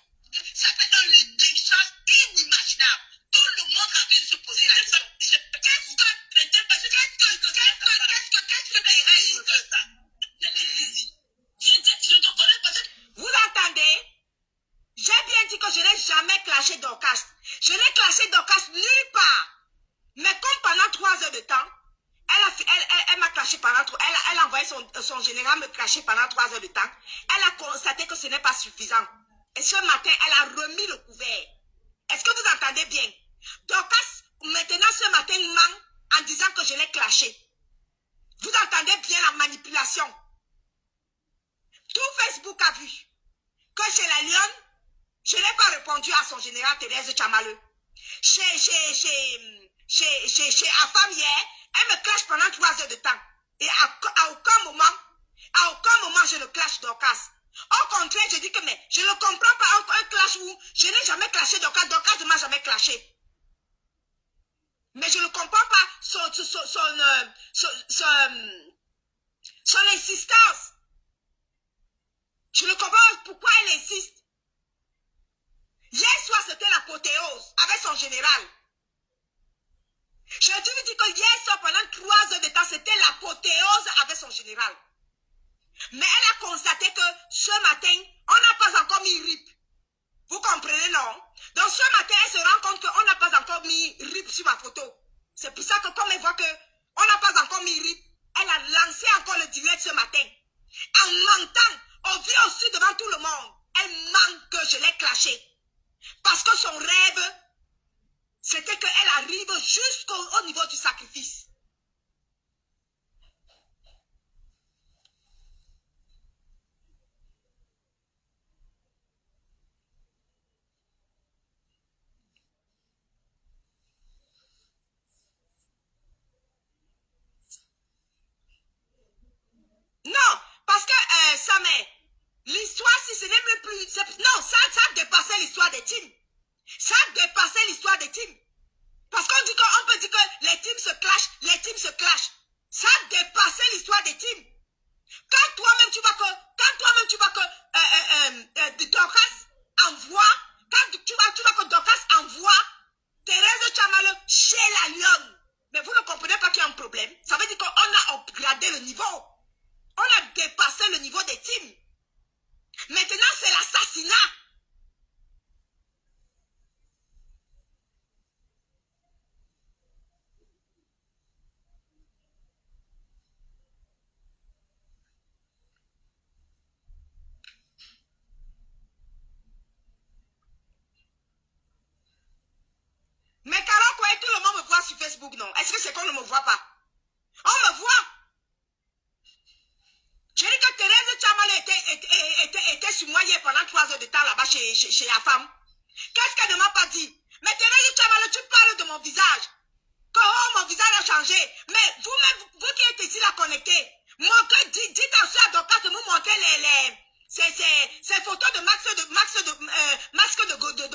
ça fait un échange inimaginable. Tout le monde a train de se poser la question. Vous entendez? J'ai bien dit que je n'ai jamais clashé Dorcas. Je n'ai clashé Dorcas nulle part. Mais comme pendant 3 heures de temps, elle m'a clashé pendant 3 heures. Elle a envoyé son général me clasher pendant 3 heures de temps. Elle a constaté que ce n'est pas suffisant. Et ce matin, elle a remis le couvert. Est-ce que vous entendez bien? Dorcas, maintenant ce matin, ment en disant que je l'ai clashé. Vous entendez bien la manipulation? Tout Facebook a vu que chez la Lionne, je n'ai pas répondu à son général Thérèse Chamaleux. Chez Afam hier, elle me clash pendant 3 heures de temps. Et à aucun moment, je ne clash Dorcas. Au contraire, je dis que mais je ne comprends pas un clash où je n'ai jamais clashé Dorcas. Dorcas ne m'a jamais clashé. Mais je ne comprends pas son insistance. Je ne comprends pas pourquoi elle insiste. Hier soir, c'était l'apothéose avec son général. Je lui dis que hier soir, pendant 3 heures de temps, c'était l'apothéose avec son général. Mais elle a constaté que ce matin, on n'a pas encore mis RIP. Vous comprenez, non? Donc ce matin, elle se rend compte qu'on n'a pas encore mis RIP sur ma photo. C'est pour ça que comme elle voit qu'on n'a pas encore mis RIP, elle a lancé encore le direct ce matin. En mentant, on vit aussi devant tout le monde. Elle ment que je l'ai clashé. Parce que son rêve, c'était qu'elle arrive jusqu'au niveau du sacrifice. l'histoire des teams. Ça a dépassé l'histoire des teams. Parce qu'on peut dire que les teams se clashent, les teams se clashent. Ça a dépassé l'histoire des teams. Quand toi-même tu vois que Dorcas envoie, quand tu vois que Dorcas envoie Thérèse Tchamalo chez la lionne. Mais vous ne comprenez pas qu'il y a un problème. Ça veut dire qu'on a upgradé le niveau. On a dépassé le niveau des teams. Maintenant, c'est l'assassinat. Mais Carole, quoi, tout le monde me voit sur Facebook, non? Est-ce que c'est qu'on ne me voit pas? On me voit. J'ai dit que Thérèse Tchamalo était sur moi hier pendant 3 heures de temps là-bas chez la femme. Qu'est-ce qu'elle ne m'a pas dit? Mais Thérèse Tchamalo, tu parles de mon visage. Que oh, mon visage a changé. Mais vous-même, vous qui êtes ici là connectés, dites aussi à Dorcas de nous montrer ces photos de masque de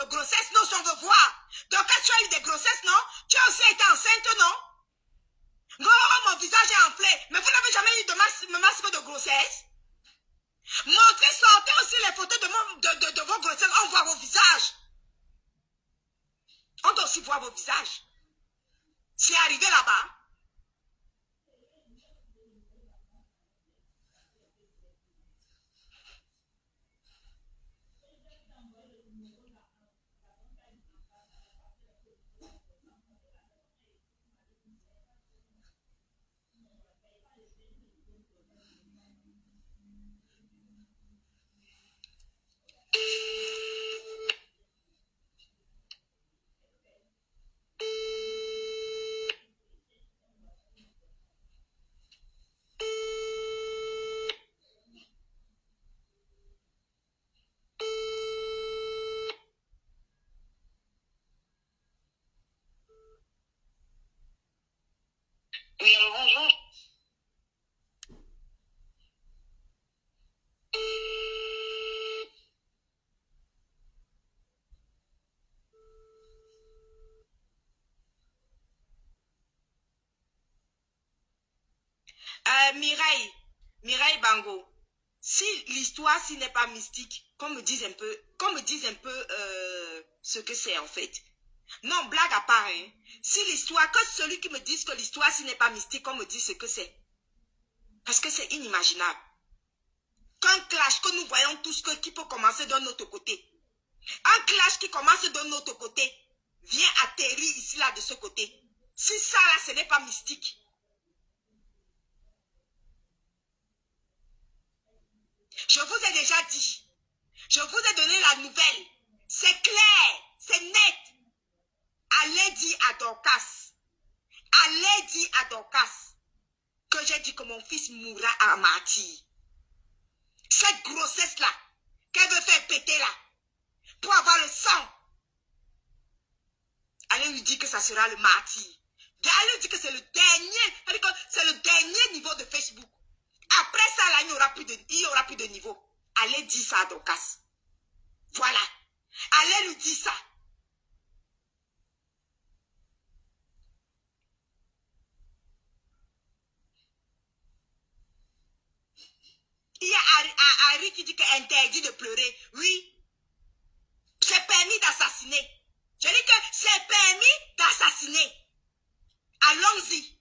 grossesse. Non, si on veut voir. Dorcas, tu as eu des grossesses, non? Tu as aussi été enceinte, non? Oh, mon visage est enflé. Mais vous n'avez jamais eu de masque de grossesse? Montrez, sortez aussi les photos de vos grossesses. On voit vos visages. On doit aussi voir vos visages. C'est arrivé là-bas. Oui, alors bonjour. Mireille Bango, si l'histoire s'il n'est pas mystique, qu'on me dise un peu ce que c'est en fait. Non, blague à part, hein. Si l'histoire, que celui qui me dise que l'histoire s'il n'est pas mystique, qu'on me dise ce que c'est. Parce que c'est inimaginable. Qu'un clash que nous voyons tous qui peut commencer d'un autre côté. Un clash qui commence d'un autre côté vient atterrir ici là de ce côté. Si ça là, ce n'est pas mystique. Je vous ai déjà dit. Je vous ai donné la nouvelle. C'est clair. C'est net. Allez dire à Dorcas. Allez dire à Dorcas que j'ai dit que mon fils mourra à martyr. Cette grossesse-là, qu'elle veut faire péter là, pour avoir le sang. Allez lui dire que ça sera le martyr. Allez lui dire que c'est le dernier niveau de Facebook. Après ça, là, il n'y aura plus de niveau. Allez dire ça à Dorcas. Voilà. Allez lui dire ça. Il y a Harry qui dit que c'est interdit de pleurer. Oui. C'est permis d'assassiner. Je dis que c'est permis d'assassiner. Allons-y.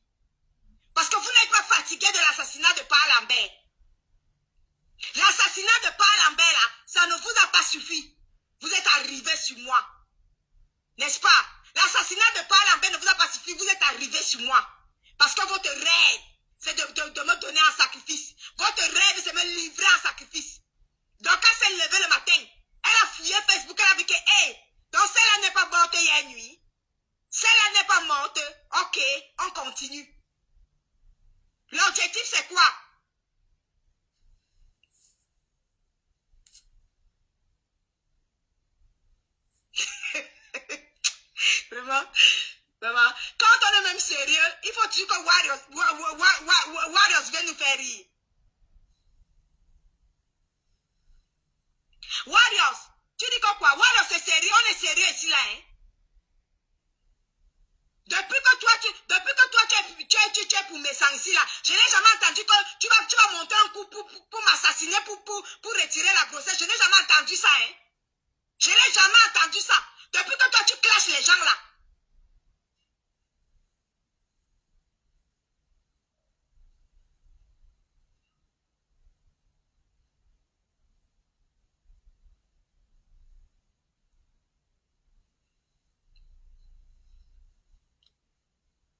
Parce que vous n'êtes pas fatigué de l'assassinat de Paul Lambert. L'assassinat de Paul Lambert, là, ça ne vous a pas suffi. Vous êtes arrivé sur moi. N'est-ce pas? L'assassinat de Paul Lambert ne vous a pas suffi. Vous êtes arrivé sur moi. Parce que votre rêve, c'est de me donner un sacrifice. Votre rêve, c'est de me livrer en sacrifice. Donc, quand elle s'est levée le matin, elle a fouillé Facebook, elle a vu que, hey, donc celle-là n'est pas morte hier nuit. Celle-là n'est pas morte. Ok, on continue. L'objectif, c'est quoi? Vraiment, vraiment. Quand on est même sérieux, il faut toujours que Warriors vienne nous faire rire. Warriors, Tu dis que quoi? Voilà, c'est sérieux, on est sérieux ici là, hein? Depuis que toi, tu es pour mes sangs ici là, je n'ai jamais entendu que tu vas monter un coup pour m'assassiner, pour retirer la grossesse. Je n'ai jamais entendu ça, hein? Je n'ai jamais entendu ça. Depuis que toi, tu clashes les gens là.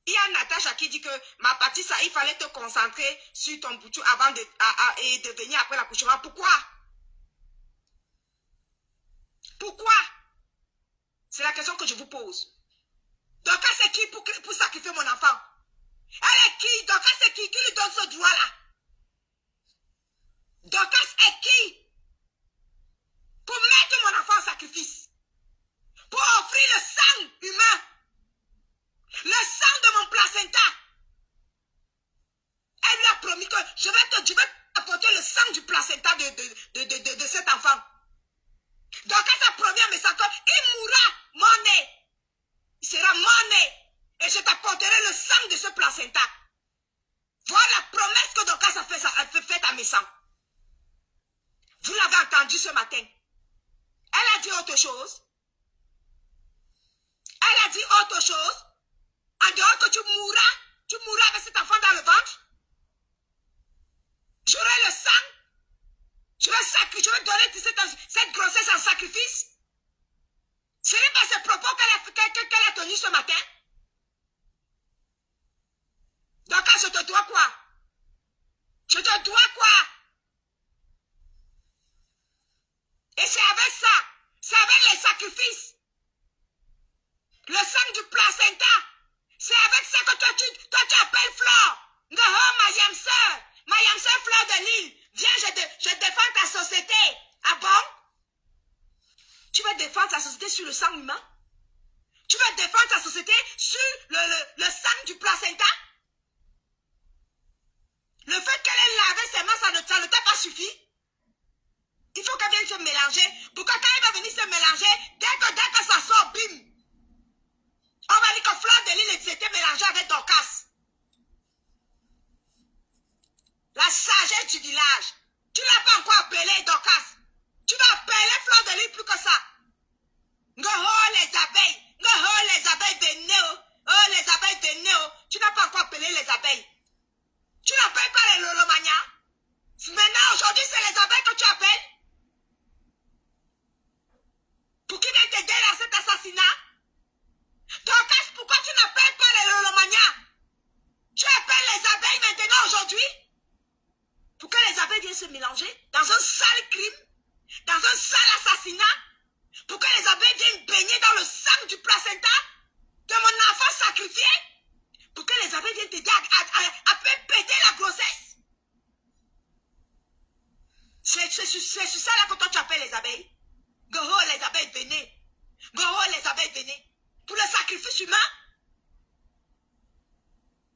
Il y a Natacha qui dit que ma partie, ça, il fallait te concentrer sur ton bouton avant de venir après l'accouchement. Pourquoi? Pourquoi? C'est la question que je vous pose. Donc, c'est qui pour sacrifier mon enfant? Elle est qui? Donc, c'est qui lui donne ce droit-là? Donc, est qui? Pour mettre mon enfant en sacrifice. Pour offrir le sang humain. Le sang de mon placenta. Elle lui a promis que je vais apporter le sang du placenta de cet enfant. Donc, elle s'est promis à mes enfants, il mourra mon nez. Il sera mon nez. Et je t'apporterai le sang de ce placenta. Voilà la promesse que Dorcas a fait à mes sangs. Vous l'avez entendu ce matin. Elle a dit autre chose. Elle a dit autre chose. En dehors que tu mourras avec cet enfant dans le ventre. J'aurai le sang. Je vais donner cette grossesse en sacrifice. Ce n'est pas ce propos qu'elle a tenu ce matin. Donc, je te dois quoi? Je te dois quoi? Et c'est avec ça. C'est avec les sacrifices. Le sang du placenta. C'est avec ça que toi tu appelles Flore. Ma yamse Fleur de Lille. Viens, je défends ta société. Ah bon? Tu vas défendre ta société sur le sang humain? Tu vas défendre ta société sur le sang du placenta? Le fait qu'elle ait lavé ses mains, ça ne t'a pas suffi? Il faut qu'elle vienne se mélanger. Pour que quand elle va venir se mélanger, dès que ça sort, bim! On va dire que Fleur de Lille s'était mélangée avec Dorcas. La sagesse du village. Tu ne l'as pas encore appelée Dorcas. Tu vas appeler Fleur de Lille plus que ça. Oh les abeilles de Néo. Oh les abeilles de Néo. Tu n'as pas encore appelé les abeilles. Tu n'appelles pas les Lolomania. Maintenant, aujourd'hui, c'est les abeilles que tu appelles. Pour qu'ils viennent t'aider à cet assassinat. Dorcas, pourquoi tu n'appelles pas les Lolomania? Tu appelles les abeilles maintenant aujourd'hui? Pour que les abeilles viennent se mélanger dans un sale crime, dans un sale assassinat, pour que les abeilles viennent baigner dans le sang du placenta de mon enfant sacrifié, pour que les abeilles viennent t'aider à faire péter la grossesse. C'est sur ça là que toi tu appelles les abeilles. Goho, les abeilles venez. Goho, les abeilles venez. Pour le sacrifice humain.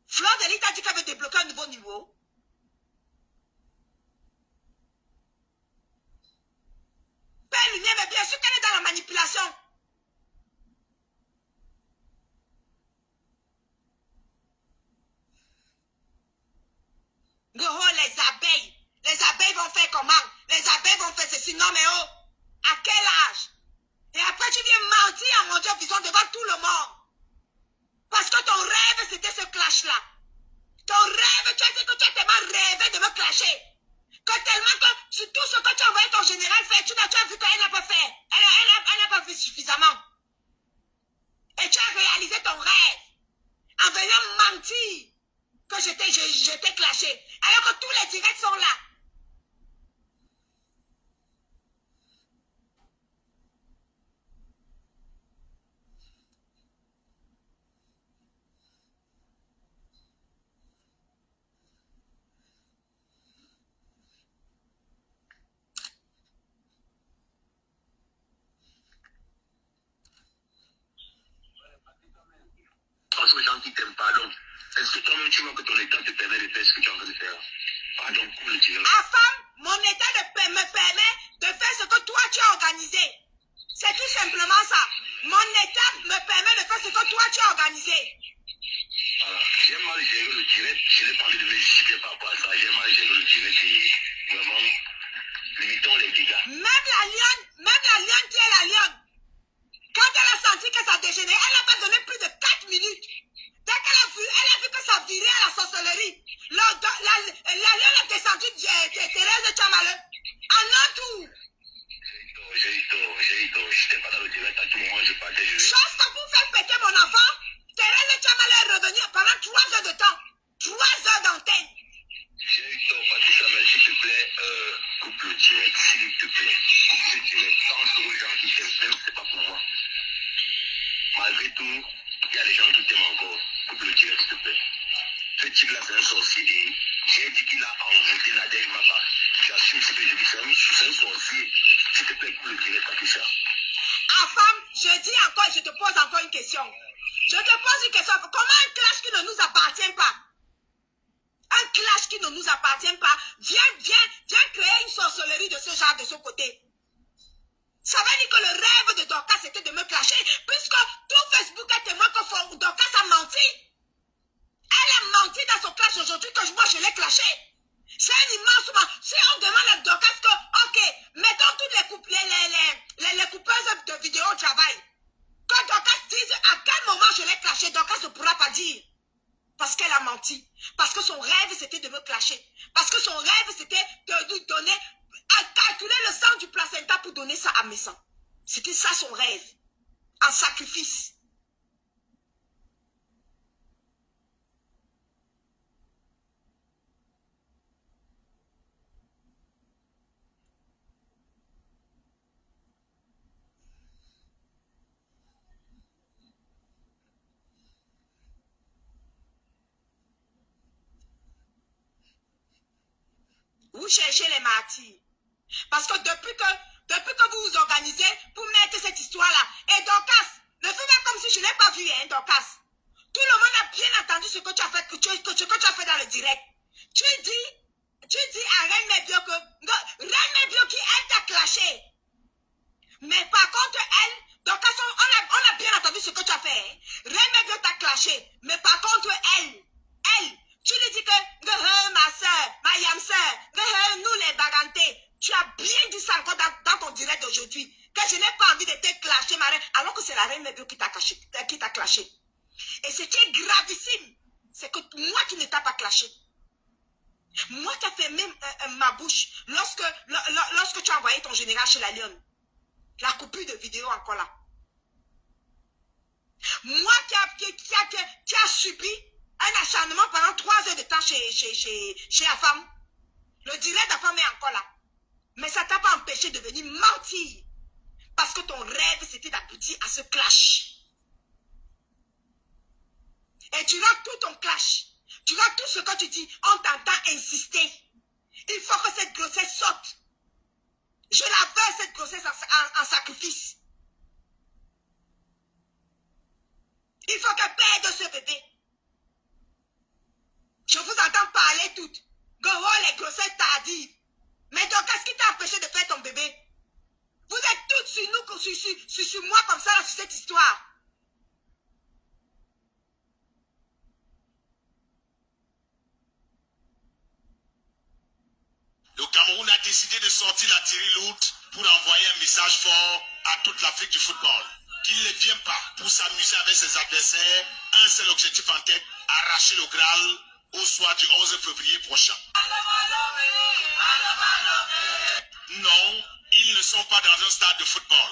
Fleur de Lille t'a dit qu'elle veut débloquer un nouveau niveau. Belle lumière, mais bien sûr qu'elle est dans la manipulation. Goho, les abeilles vont faire comment? Les abeilles vont faire ceci. Non mais oh, à quel âge? Et après tu viens mentir à mon Dieu disons devant tout le monde. Parce que ton rêve c'était ce clash là. Ton rêve, tu as dit que tu as tellement rêvé de me clasher. Que tellement que sur tout ce que tu as envoyé ton général faire, tu as vu qu'elle n'a pas fait. Elle n'a pas fait suffisamment. Et tu as réalisé ton rêve. En venant mentir que je t'ai clashé. Alors que tous les directs sont là. Parce que les gens qui t'aiment, pardon. Est-ce que toi-même tu vois que ton état te permet de faire ce que tu es en train de faire? Pardon, pour le dire. Ah femme, mon état me permet de faire ce que toi tu as organisé. C'est tout simplement ça. Mon état me permet de faire ce que toi tu as organisé. J'ai mal géré le direct, je n'ai pas envie de me justifier par rapport à ça. J'ai mal géré le direct et vraiment, limitons les dégâts. Même la lionne qui est la lionne, quand elle a senti que ça dégénérait, elle n'a pas donné plus de 4 minutes. Dès qu'elle a vu que ça virait à la sorcellerie, la lionne a descendu Thérèse Tchamaleu. En un tour. J'ai eu tort. Je n'étais pas dans le direct à tout moment, je partais. Chose que pour faire péter mon enfant, Thérèse Tchamaleu est revenue pendant 3 heures de temps. 3 heures d'antenne. J'ai eu tort, Patricia, mais s'il te plaît, coupe le direct, s'il te plaît. Coupe le direct, pense aux gens qui t'aiment, c'est pas pour moi. Malgré tout, il y a des gens qui t'aiment encore. Coupe le direct, s'il te plaît. Ce type-là, c'est un sorcier et j'ai dit qu'il a envoûté la dame, ma part. J'assume ce que je dis, c'est un sorcier. S'il te plaît, coupe le direct, Patricia. Femme, je dis encore, je te pose encore une question. Je te pose une question. Comment un clash qui ne nous appartient pas? Un clash qui ne nous appartient pas vient créer une sorcellerie de ce genre de ce côté. Ça veut dire que le rêve de Dorcas c'était de me clasher, puisque tout Facebook est témoin que Dorcas a menti. Elle a menti dans son clash aujourd'hui que moi je l'ai clashé. C'est un immense moment. Si on demande à Dorcas que, ok, mettons toutes les coupeuses de vidéos au travail, que Dorcas dise à quel moment je l'ai clashé, Dorcas ne pourra pas dire. Parce qu'elle a menti. Parce que son rêve, c'était de me clasher. Parce que son rêve, c'était de lui donner, à calculer le sang du placenta pour donner ça à mes sangs. C'était ça son rêve. En sacrifice. Vous cherchez les martyrs. Parce que depuis que vous vous organisez pour mettre cette histoire-là, et Dorcas, ne fais pas comme si je n'ai pas vu, hein, Dorcas. Tout le monde a bien entendu ce que tu as fait, ce que tu as fait dans le direct. Tu dis à Reine Mebio que Reine Mebio qui elle t'a clashé. Mais par contre, elle, Dorcas, on a bien entendu ce que tu as fait. Hein. Reine Mebio t'a clashé. Mais par contre, elle, tu lui dis que ma soeur, ma yam soeur, nous les bagantés, tu as bien dit ça encore dans ton direct d'aujourd'hui, que je n'ai pas envie de te clasher, ma reine, alors que c'est la reine Mebio qui t'a clashé. Et ce qui est gravissime, c'est que moi qui ne t'ai pas clashé. Moi qui ai fait même ma bouche lorsque tu as envoyé ton général chez la lionne. La coupure de vidéo encore là. Moi qui a subi un acharnement pendant 3 heures de temps chez la femme. Le direct de la femme est encore là. Mais ça ne t'a pas empêché de venir mentir. Parce que ton rêve, c'était d'aboutir à ce clash. Et tu rates tout ton clash. Tu rates tout ce que tu dis. On t'entend insister. Il faut que cette grossesse sorte. Je la veux, cette grossesse en sacrifice. Il faut qu'elle perde ce bébé. Je vous entends parler toutes. Goro, les grossesses tardives. Mais donc, qu'est-ce qui t'a empêché de faire ton bébé? Vous êtes toutes sur nous, sur moi comme ça, là, sur cette histoire. Le Cameroun a décidé de sortir la tirée lourde pour envoyer un message fort à toute l'Afrique du football. Qu'il ne vient pas pour s'amuser avec ses adversaires, un seul objectif en tête, arracher le Graal au soir du 11 février prochain. Non, ils ne sont pas dans un stade de football.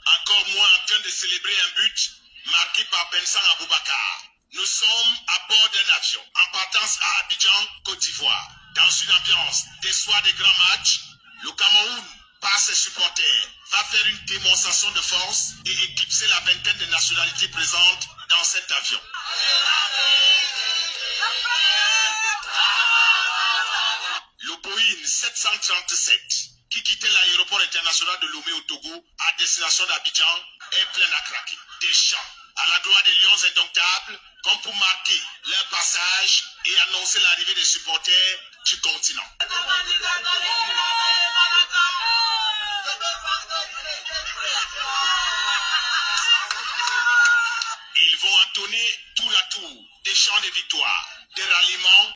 Encore moins en train de célébrer un but marqué par Bensan Aboubakar. Nous sommes à bord d'un avion en partance à Abidjan, Côte d'Ivoire. Dans une ambiance des soirs de grands matchs, le Cameroun, par ses supporters, va faire une démonstration de force et éclipser la vingtaine de nationalités présentes dans cet avion. Le Boeing 737, qui quittait l'aéroport international de Lomé au Togo à destination d'Abidjan, est plein à craquer. Des chants à la gloire des Lions indomptables, comme pour marquer leur passage et annoncer l'arrivée des supporters du continent.